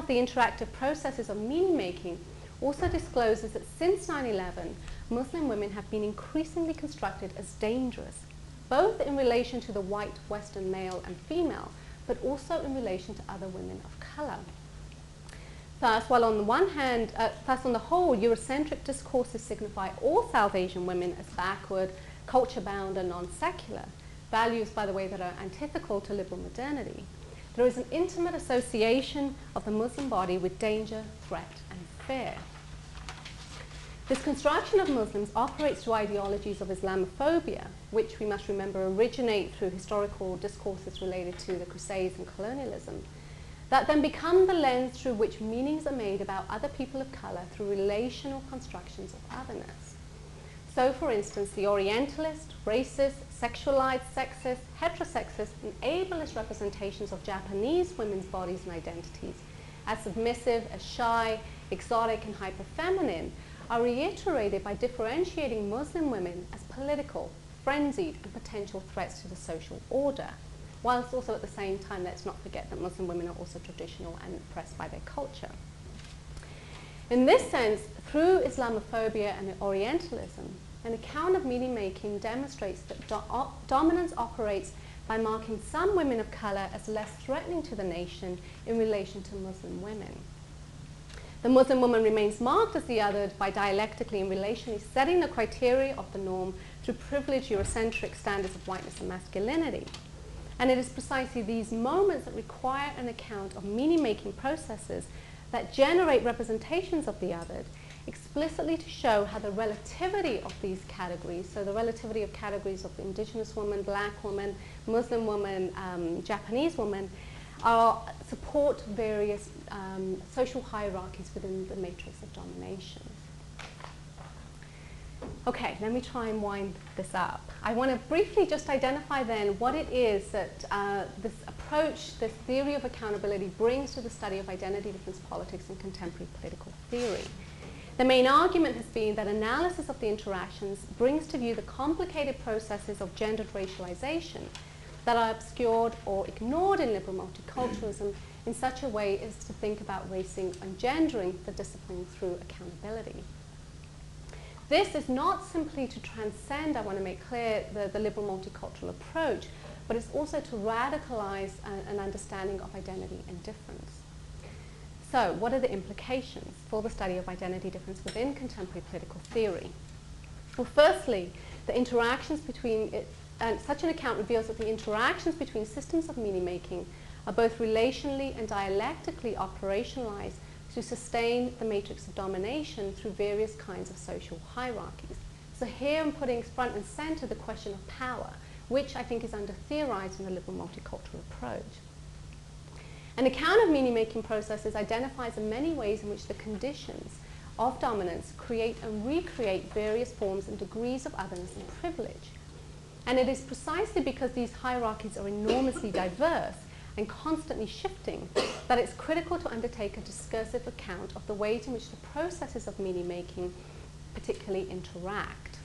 of the interactive processes of meaning-making also discloses that since 9/11, Muslim women have been increasingly constructed as dangerous, both in relation to the white Western male and female, but also in relation to other women of color. Thus, while on the one hand, on the whole, Eurocentric discourses signify all South Asian women as backward, culture-bound and non-secular, values, by the way, that are antithetical to liberal modernity, there is an intimate association of the Muslim body with danger, threat and fear. This construction of Muslims operates through ideologies of Islamophobia, which we must remember originate through historical discourses related to the Crusades and colonialism, that then become the lens through which meanings are made about other people of color through relational constructions of otherness. So, for instance, the Orientalist, racist, sexualized, sexist, heterosexist, and ableist representations of Japanese women's bodies and identities as submissive, as shy, exotic, and hyper-feminine are reiterated by differentiating Muslim women as political, frenzied, and potential threats to the social order, whilst also at the same time, let's not forget that Muslim women are also traditional and oppressed by their culture. In this sense, through Islamophobia and Orientalism, an account of meaning-making demonstrates that dominance operates by marking some women of color as less threatening to the nation in relation to Muslim women. The Muslim woman remains marked as the othered by dialectically and relationally setting the criteria of the norm through privileged Eurocentric standards of whiteness and masculinity. And it is precisely these moments that require an account of meaning-making processes that generate representations of the othered, explicitly to show how the relativity of these categories, so the relativity of categories of indigenous woman, black woman, Muslim woman, Japanese woman, support various social hierarchies within the matrix of domination. Okay, let me try and wind this up. I want to briefly just identify then what it is that this approach, this theory of accountability brings to the study of identity difference politics and contemporary political theory. The main argument has been that analysis of the interactions brings to view the complicated processes of gendered racialization that are obscured or ignored in liberal multiculturalism in such a way as to think about racing and gendering the discipline through accountability. This is not simply to transcend, I want to make clear, the liberal multicultural approach, but it's also to radicalize an understanding of identity and difference. So, what are the implications for the study of identity difference within contemporary political theory? Well, firstly, the interactions between such an account reveals that the interactions between systems of meaning-making are both relationally and dialectically operationalized to sustain the matrix of domination through various kinds of social hierarchies. So here I'm putting front and center the question of power, which I think is under-theorized in the liberal multicultural approach. An account of meaning-making processes identifies in many ways in which the conditions of dominance create and recreate various forms and degrees of otherness and privilege. And it is precisely because these hierarchies are enormously diverse and constantly shifting that it's critical to undertake a discursive account of the ways in which the processes of meaning-making particularly interact.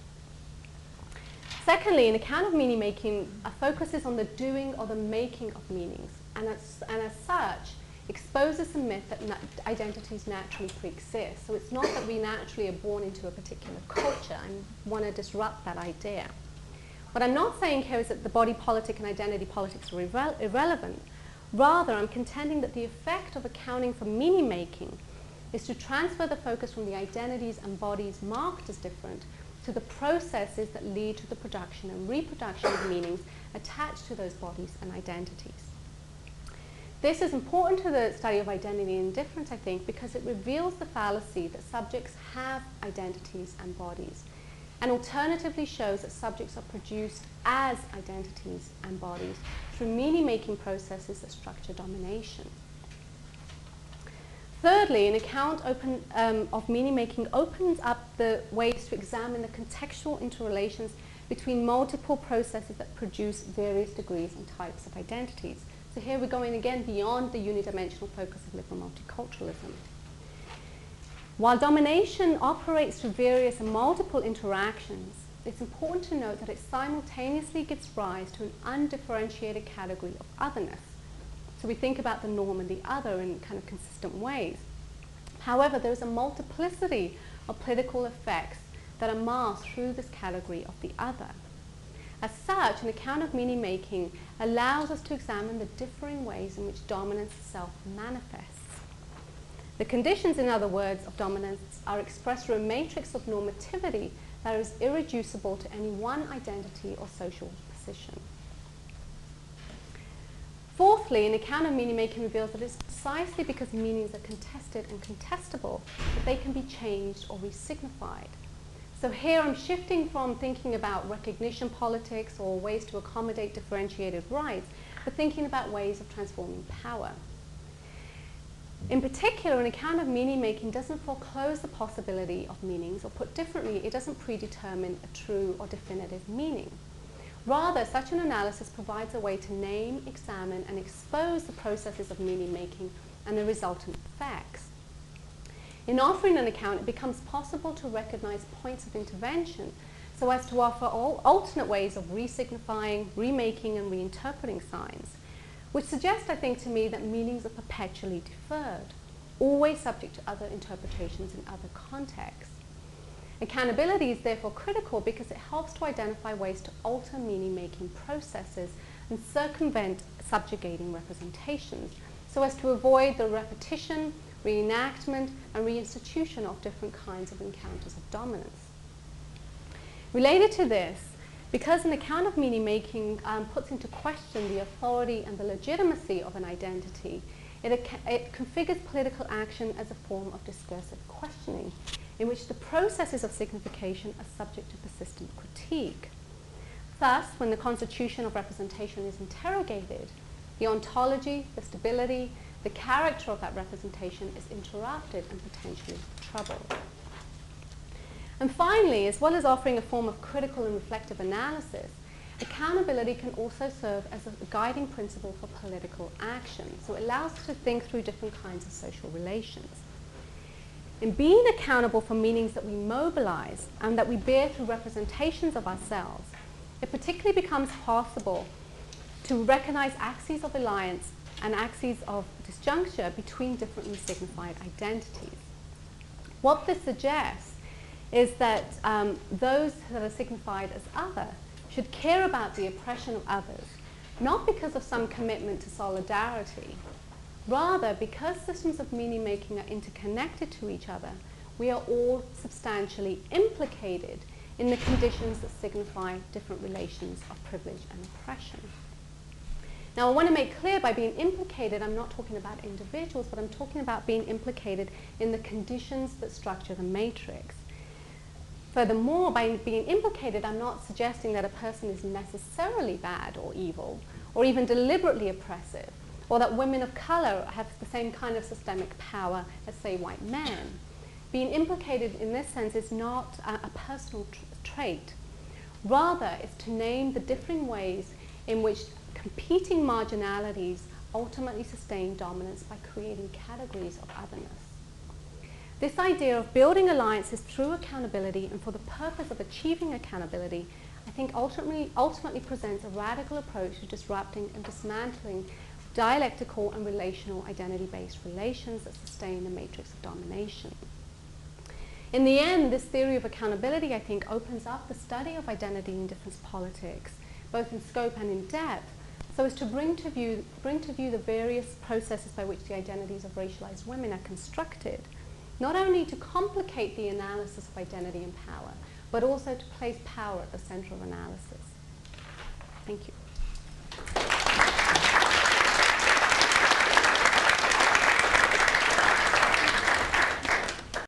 Secondly, an account of meaning-making focuses on the doing or the making of meanings, and as such, exposes the myth that identities naturally pre-exist. So it's not that we naturally are born into a particular culture. I want to disrupt that idea. What I'm not saying here is that the body politic and identity politics are irrelevant. Rather, I'm contending that the effect of accounting for meaning-making is to transfer the focus from the identities and bodies marked as different to the processes that lead to the production and reproduction of meanings attached to those bodies and identities. This is important to the study of identity and difference, I think, because it reveals the fallacy that subjects have identities and bodies, and alternatively shows that subjects are produced as identities and bodies through meaning-making processes that structure domination. Thirdly, an account of meaning-making opens up the ways to examine the contextual interrelations between multiple processes that produce various degrees and types of identities. So here we're going again beyond the unidimensional focus of liberal multiculturalism. While domination operates through various and multiple interactions, it's important to note that it simultaneously gives rise to an undifferentiated category of otherness. So we think about the norm and the other in kind of consistent ways. However, there is a multiplicity of political effects that are masked through this category of the other. As such, an account of meaning making allows us to examine the differing ways in which dominance itself manifests. The conditions, in other words, of dominance are expressed through a matrix of normativity that is irreducible to any one identity or social position. Fourthly, an account of meaning making reveals that it's precisely because meanings are contested and contestable that they can be changed or resignified. So here I'm shifting from thinking about recognition politics or ways to accommodate differentiated rights, but thinking about ways of transforming power. In particular, an account of meaning making doesn't foreclose the possibility of meanings, or put differently, it doesn't predetermine a true or definitive meaning. Rather, such an analysis provides a way to name, examine, and expose the processes of meaning making and the resultant effects. In offering an account, it becomes possible to recognize points of intervention so as to offer all alternate ways of resignifying, remaking, and reinterpreting signs, which suggests, I think, to me that meanings are perpetually deferred, always subject to other interpretations in other contexts. Accountability is therefore critical because it helps to identify ways to alter meaning-making processes and circumvent subjugating representations so as to avoid the repetition, reenactment, and reinstitution of different kinds of encounters of dominance. Related to this, because an account of meaning-making puts into question the authority and the legitimacy of an identity, it configures political action as a form of discursive questioning, in which the processes of signification are subject to persistent critique. Thus, when the constitution of representation is interrogated, the ontology, the stability, the character of that representation is interrupted and potentially troubled. And finally, as well as offering a form of critical and reflective analysis, accountability can also serve as a guiding principle for political action. So it allows us to think through different kinds of social relations. In being accountable for meanings that we mobilize and that we bear through representations of ourselves, it particularly becomes possible to recognize axes of alliance and axes of disjuncture between differently signified identities. What this suggests is that those that are signified as other should care about the oppression of others, not because of some commitment to solidarity. Rather, because systems of meaning-making are interconnected to each other, we are all substantially implicated in the conditions that signify different relations of privilege and oppression. Now, I want to make clear, by being implicated, I'm not talking about individuals, but I'm talking about being implicated in the conditions that structure the matrix. Furthermore, by being implicated, I'm not suggesting that a person is necessarily bad or evil, or even deliberately oppressive, or that women of color have the same kind of systemic power as, say, white men. Being implicated in this sense is not a personal trait. Rather, it's to name the differing ways in which competing marginalities ultimately sustain dominance by creating categories of otherness. This idea of building alliances through accountability and for the purpose of achieving accountability, I think ultimately presents a radical approach to disrupting and dismantling dialectical and relational identity-based relations that sustain the matrix of domination. In the end, this theory of accountability, I think, opens up the study of identity and difference politics, both in scope and in depth, so as to bring to view the various processes by which the identities of racialized women are constructed, not only to complicate the analysis of identity and power, but also to place power at the center of analysis. Thank you.